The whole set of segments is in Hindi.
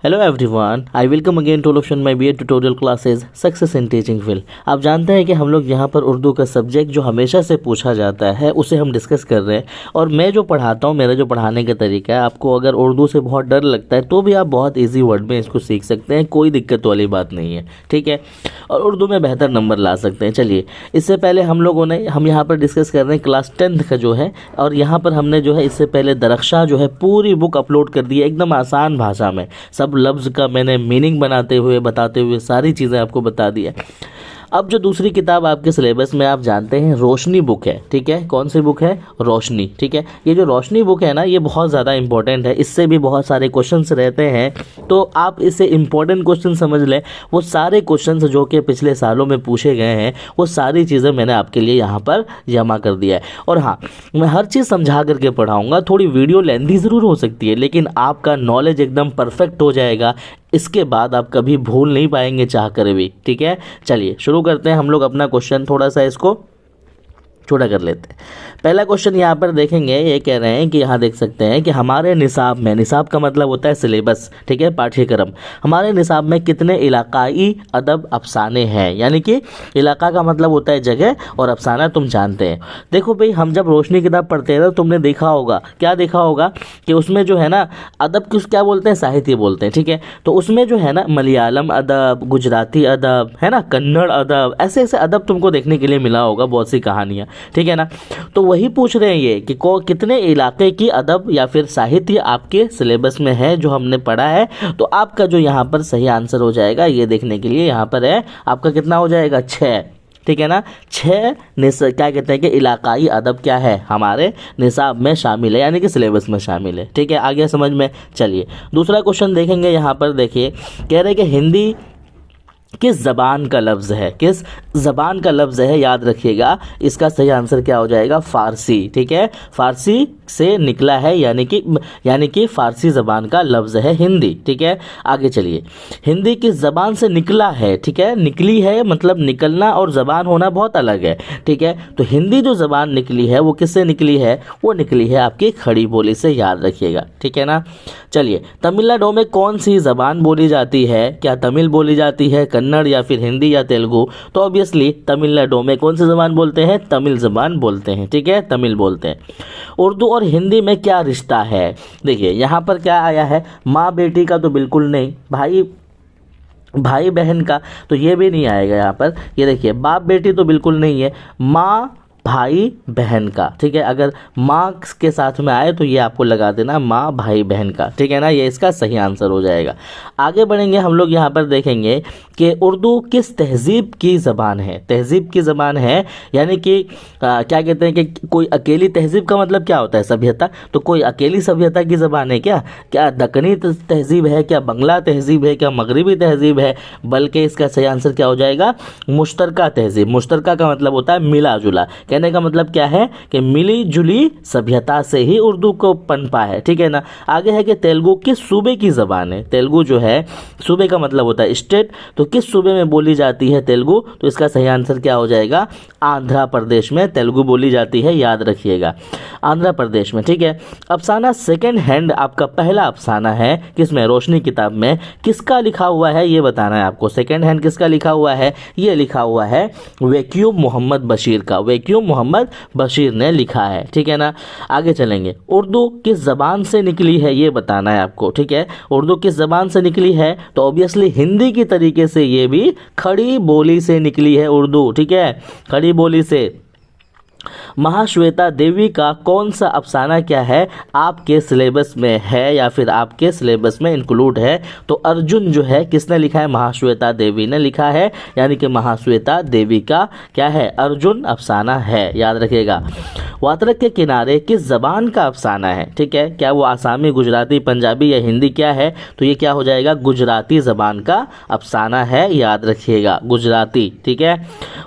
Hello everyone, I welcome again to option my BEd tutorial classes success in teaching field. आप जानते हैं कि हम लोग यहाँ पर उर्दू का सब्जेक्ट जो हमेशा से पूछा जाता है उसे हम डिस्कस कर रहे हैं। और मैं जो पढ़ाता हूँ, मेरा जो पढ़ाने का तरीका है, आपको अगर उर्दू से बहुत डर लगता है तो भी आप बहुत ईजी वर्ड में इसको सीख सकते हैं, कोई दिक्कत वाली बात नहीं है, ठीक है। और उर्दू में बेहतर नंबर ला सकते हैं। चलिए, इससे पहले हम यहाँ पर डिस्कस कर रहे हैं क्लास 10th का जो है, और यहाँ पर हमने जो है इससे पहले दरख्शा जो है पूरी बुक अपलोड कर दी है एकदम आसान भाषा में। सब लफ्ज़ का मैंने मीनिंग बताते हुए सारी चीज़ें आपको बता दी है। अब जो दूसरी किताब आपके सिलेबस में आप जानते हैं रोशनी बुक है, ठीक है। कौन सी बुक है? रोशनी, ठीक है। ये जो रोशनी बुक है ना, ये बहुत ज़्यादा इंपॉर्टेंट है, इससे भी बहुत सारे क्वेश्चंस रहते हैं, तो आप इसे इंपॉर्टेंट क्वेश्चन समझ लें। वो सारे क्वेश्चंस जो कि पिछले सालों में पूछे गए हैं, वो सारी चीज़ें मैंने आपके लिए यहाँ पर जमा कर दिया है। और हाँ, मैं हर चीज़ समझा करके पढ़ाऊँगा। थोड़ी वीडियो लेंथी ज़रूर हो सकती है, लेकिन आपका नॉलेज एकदम परफेक्ट हो जाएगा। इसके बाद आप कभी भूल नहीं पाएंगे चाह कर भी, ठीक है। चलिए शुरू करते हैं हम लोग अपना क्वेश्चन, थोड़ा सा इसको छोटा कर लेते हैं। पहला क्वेश्चन यहाँ पर देखेंगे, ये कह रहे हैं कि यहाँ देख सकते हैं कि हमारे निसाब में, निसाब का मतलब होता है सिलेबस, ठीक है, पाठ्यक्रम। हमारे निसाब में कितने इलाकाई अदब अफसाने हैं, यानी कि इलाका का मतलब होता है जगह और अफसाना तुम जानते हैं। देखो भाई, हम जब रोशनी किताब पढ़ते हैं ना, तुमने देखा होगा, क्या देखा होगा कि उसमें जो है ना अदब किस क्या बोलते हैं, साहित्य बोलते हैं, ठीक है। तो उसमें जो है ना मलयालम अदब, गुजराती अदब, है ना, कन्नड़ अदब, ऐसे ऐसे अदब तुमको देखने के लिए मिला होगा, बहुत सी कहानियाँ, ठीक है ना। तो वही पूछ रहे हैं ये कि कितने इलाके की अदब या फिर साहित्य आपके सिलेबस में है जो हमने पढ़ा है। तो आपका जो यहाँ पर सही आंसर हो जाएगा, ये देखने के लिए यहाँ पर है आपका कितना हो जाएगा, 6, ठीक है ना। 6 क्या कहते हैं कि इलाकाई अदब क्या है, हमारे निसाब में शामिल है, यानी कि सिलेबस में शामिल है, ठीक है। आ गया समझ में। चलिए दूसरा क्वेश्चन देखेंगे। यहाँ पर देखिए, कह रहे हैं कि हिंदी किस ज़बान का लफ्ज़ है, किस ज़बान का लफ्ज़ है, याद रखिएगा। इसका सही आंसर क्या हो जाएगा, फ़ारसी, ठीक है। फ़ारसी से निकला है, यानी कि फ़ारसी ज़बान का लफ्ज़ है हिंदी, ठीक है। आगे चलिए, हिंदी किस ज़बान से निकला है, ठीक है। निकली है मतलब निकलना और ज़बान होना बहुत अलग है, ठीक है। तो हिंदी जो ज़बान निकली है वो किससे निकली है, वो निकली है आपकी खड़ी बोली से, याद रखिएगा, ठीक है ना। चलिए, तमिलनाडु में कौन सी ज़बान बोली जाती है, क्या तमिल बोली जाती है, कन्नड़ या फिर हिंदी या तेलुगु। तो ऑब्वियसली तमिलनाडु में कौन सी ज़बान बोलते हैं, तमिल ज़बान बोलते हैं, ठीक है, तमिल बोलते हैं। उर्दू और हिंदी में क्या रिश्ता है? देखिए यहाँ पर क्या आया है, माँ बेटी का तो बिल्कुल नहीं, भाई बहन का तो ये भी नहीं आएगा यहाँ पर। ये देखिए, बाप बेटी तो बिल्कुल नहीं है, माँ भाई बहन का, ठीक है। अगर माँ के साथ में आए तो ये आपको लगा देना माँ भाई बहन का, ठीक है ना। ये इसका सही आंसर हो जाएगा। आगे बढ़ेंगे हम लोग, यहाँ पर देखेंगे कि उर्दू किस तहज़ीब की ज़बान है, तहज़ीब की ज़बान है, यानी कि क्या कहते हैं कि कोई अकेली तहज़ीब का मतलब क्या होता है, सभ्यता। तो कोई अकेली सभ्यता की ज़बान है क्या, क्या दक्कनी तहज़ीब है, क्या बंगला तहज़ीब है, क्या मगरबी तहज़ीब है, बल्कि इसका सही आंसर क्या हो जाएगा, मुश्तरका तहज़ीब। मुश्तरका का मतलब होता है मिला जुला, कहने का मतलब क्या है कि मिली जुली सभ्यता से ही उर्दू को पनपा है, ठीक है ना। आगे है कि तेलुगु किस सूबे की ज़बान है। तेलुगु जो है, सूबे का मतलब होता है स्टेट, तो किस सूबे में बोली जाती है तेलुगु। तो इसका सही आंसर क्या हो जाएगा, आंध्र प्रदेश में तेलुगु बोली जाती है, याद रखिएगा, आंध्र प्रदेश में, ठीक है। अफसाना सेकेंड हैंड आपका पहला अफसाना है किसमें, रोशनी किताब में। किसका लिखा हुआ है ये बताना है आपको। सेकेंड हैंड किसका लिखा हुआ है, ये लिखा हुआ है वैक्यूम मोहम्मद बशीर का, वैक्यूम मोहम्मद बशीर ने लिखा है, ठीक है ना। आगे चलेंगे, उर्दू किस ज़बान से निकली है ये बताना है आपको, ठीक है। उर्दू किस ज़बान से निकली है, तो ऑब्वियसली हिंदी की तरीके से ये भी खड़ी बोली से निकली है उर्दू, ठीक है, खड़ी बोली से। महाश्वेता देवी का कौन सा अफसाना क्या है आपके सिलेबस में है या फिर आपके सिलेबस में इंक्लूड है। तो अर्जुन जो है किसने लिखा है, महाश्वेता देवी ने लिखा है, यानी कि महाश्वेता देवी का क्या है, अर्जुन अफसाना है, याद रखिएगा। वात्रक के किनारे किस ज़बान का अफसाना है, ठीक है। क्या वो आसामी, गुजराती, पंजाबी या हिंदी क्या है। तो ये क्या हो जाएगा, गुजराती ज़बान का अफसाना है, याद रखिएगा, गुजराती, ठीक है।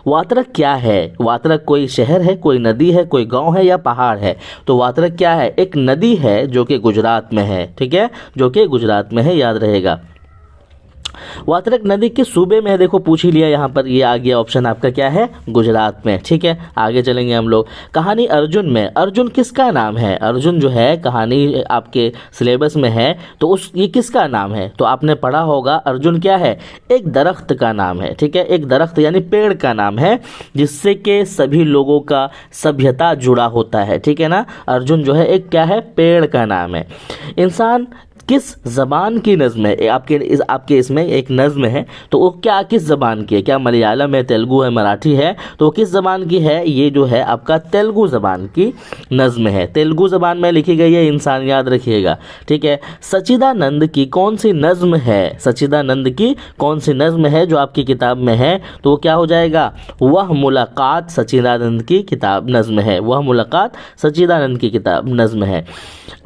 वात्रक क्या है, वात्रक कोई शहर है, कोई नदी है, कोई गांव है या पहाड़ है। तो वात्रक क्या है, एक नदी है जो कि गुजरात में है, ठीक है, जो कि गुजरात में है, याद रहेगा। वात्रक नदी किस सूबे में है, देखो पूछ ही लिया यहाँ पर, ये आ गया ऑप्शन आपका क्या है, गुजरात में। ठीक है, आगे चलेंगे हम लोग। कहानी अर्जुन में अर्जुन किसका नाम है, अर्जुन जो है कहानी आपके सिलेबस में है तो ये किसका नाम है, तो आपने पढ़ा होगा अर्जुन क्या है, एक दरख्त का नाम है। ठीक है, एक दरख्त यानी पेड़ का नाम है जिससे कि सभी लोगों का सभ्यता जुड़ा होता है। ठीक है ना, अर्जुन जो है एक क्या है, पेड़ का नाम है। इंसान किस ज़बान की नज़्म है, आपके इसमें एक नज़्म है तो वो क्या किस ज़बान की है, क्या मलयालम है, तेलुगु है, मराठी है, तो वो किस ज़बान की है, ये जो है आपका तेलुगु ज़बान की नज़्म है, तेलुगु ज़बान में लिखी गई है, इंसान याद रखिएगा। ठीक है, सच्चिदानंद की कौन सी नज़्म है, सच्चिदानंद की कौन सी नज़्म है जो आपकी किताब में है, तो वो क्या हो जाएगा, वह मुलाकात सच्चिदानंद की किताब नज़्म है, वह मुलाकात सच्चिदानंद की किताब नज़्म है।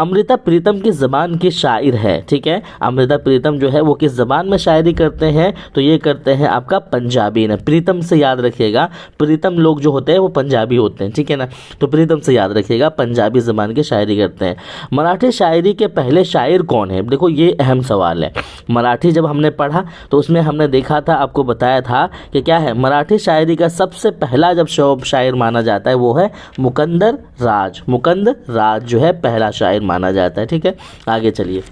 अमृता प्रीतम किस ज़बान की शायर है। ठीक है, अमृता प्रीतम जो है वो किस ज़बान में शायरी करते हैं, तो ये करते हैं आपका पंजाबी में। प्रीतम से याद रखिएगा, प्रीतम लोग जो होते हैं वो पंजाबी होते हैं। ठीक है ना, तो प्रीतम से याद रखिएगा, पंजाबी ज़बान की शायरी करते हैं। मराठी शायरी के पहले शायर कौन है, देखो ये अहम सवाल है। मराठी जब हमने पढ़ा तो उसमें हमने देखा था, आपको बताया था कि क्या है, मराठी शायरी का सबसे पहला जब शायर माना जाता है वो है मुकंदर राज। मुकंदर राज जो है पहला शायर माना जाता है। ठीक है, आगे चलिए।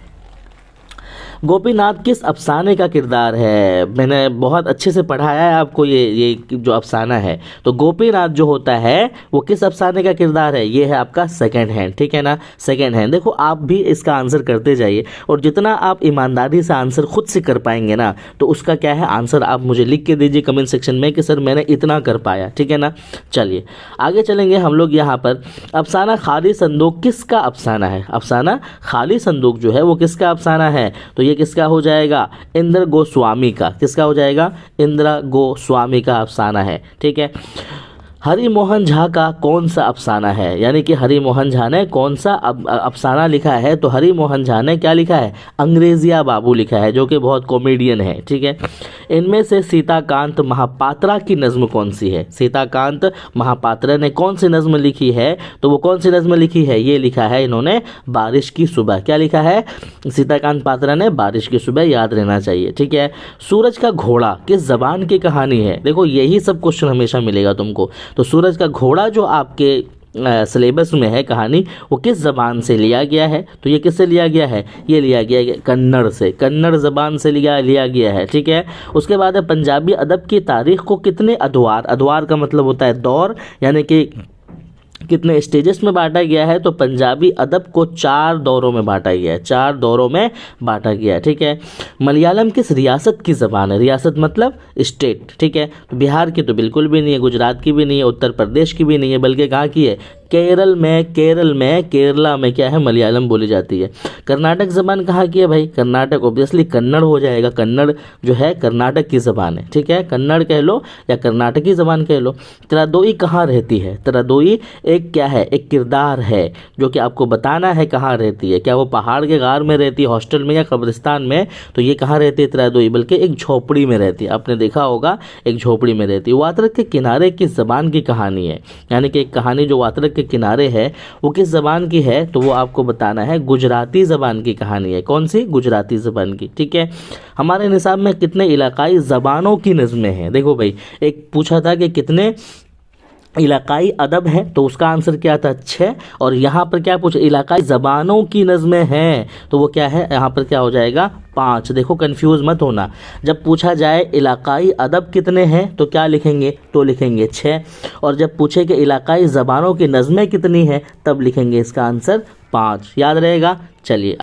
गोपीनाथ किस अफसाने का किरदार है, मैंने बहुत अच्छे से पढ़ाया है आपको ये जो अफसाना है, तो गोपीनाथ जो होता है वो किस अफसाने का किरदार है, ये है आपका सेकंड हैंड। ठीक है ना, सेकंड हैंड। देखो आप भी इसका आंसर करते जाइए और जितना आप ईमानदारी से आंसर खुद से कर पाएंगे ना, तो उसका क्या है आंसर आप मुझे लिख के दीजिए कमेंट सेक्शन में कि सर मैंने इतना कर पाया। ठीक है ना, चलिए आगे चलेंगे हम लोग। यहाँ पर अफसाना खाली संदूक किसका अफसाना है, अफसाना खाली संदूक जो है वो किसका अफसाना है, तो ये किसका हो जाएगा, इंद्र गोस्वामी का। किसका हो जाएगा, इंद्र गोस्वामी का अफसाना है। ठीक है, हरि मोहन झा का कौन सा अफसाना है, यानी कि हरि मोहन झा ने कौन सा अफसाना लिखा है, तो हरि मोहन झा ने क्या लिखा है, अंग्रेजिया बाबू लिखा है, जो कि बहुत कॉमेडियन है। ठीक है, इनमें से सीताकांत महापात्रा की नज़्म कौन सी है, सीताकांत महापात्रा ने कौन सी नज़्म लिखी है, तो वो कौन सी नज़्म लिखी है, ये लिखा है इन्होंने बारिश की सुबह। क्या लिखा है, सीताकांत पात्रा ने बारिश की सुबह, याद रहना चाहिए। ठीक है, सूरज का घोड़ा किस ज़बान की कहानी है, देखो यही सब क्वेश्चन हमेशा मिलेगा तुमको, तो सूरज का घोड़ा जो आपके सिलेबस में है कहानी, वो किस ज़बान से लिया गया है, तो ये किससे लिया गया है, ये लिया गया है कन्नड़ से, कन्नड़ ज़बान से लिया गया है। ठीक है, उसके बाद है पंजाबी अदब की तारीख को कितने अदवार, अदवार का मतलब होता है दौर, यानी कि कितने स्टेजेस में बांटा गया है, तो पंजाबी अदब को 4 दौरों में बांटा गया है, 4 दौरों में बांटा गया है। ठीक है, मलयालम किस रियासत की ज़बान है, रियासत मतलब स्टेट। ठीक है, तो बिहार की तो बिल्कुल भी नहीं है, गुजरात की भी नहीं है, उत्तर प्रदेश की भी नहीं है, बल्कि कहाँ की है, केरल में केरला में क्या है, मलयालम बोली जाती है। कर्नाटक ज़बान कहाँ की है भाई, कर्नाटक ऑब्वियसली कन्नड़ हो जाएगा, कन्नड़ जो है कर्नाटक की ज़बान है। ठीक है, कन्नड़ कह लो या कर्नाटकी ज़बान कह लो। तरादोई कहाँ रहती है, तरादोई एक क्या है, एक किरदार है जो कि आपको बताना है कहाँ रहती है, क्या वो पहाड़ के गार में रहती है, हॉस्टल में या कब्रिस्तान में, तो ये कहाँ रहती है तरादोई, बल्कि एक झोपड़ी में रहती है, आपने देखा होगा एक झोपड़ी में रहती है। वात्रक के किनारे किस ज़बान की कहानी है, यानी कि एक कहानी जो वात्रक के किनारे है वो किस ज़बान की है, तो वो आपको बताना है गुजराती ज़बान की कहानी है। कौन सी, गुजराती ज़बान की। ठीक है, हमारे निसाब में कितने इलाकाई ज़बानों की नज़में हैं, देखो भाई एक पूछा था कि कितने इलाकाई अदब है, तो उसका आंसर क्या था 6, और यहाँ पर क्या पूछा, इलाकाई ज़बानों की नज़में हैं, तो वो क्या है, यहाँ पर क्या हो जाएगा 5। देखो कंफ्यूज मत होना, जब पूछा जाए इलाकाई अदब कितने हैं तो क्या लिखेंगे, तो लिखेंगे 6, और जब पूछे कि इलाकाई ज़बानों की नज़में कितनी हैं तब लिखेंगे इसका आंसर 5। याद रहेगा, चलिए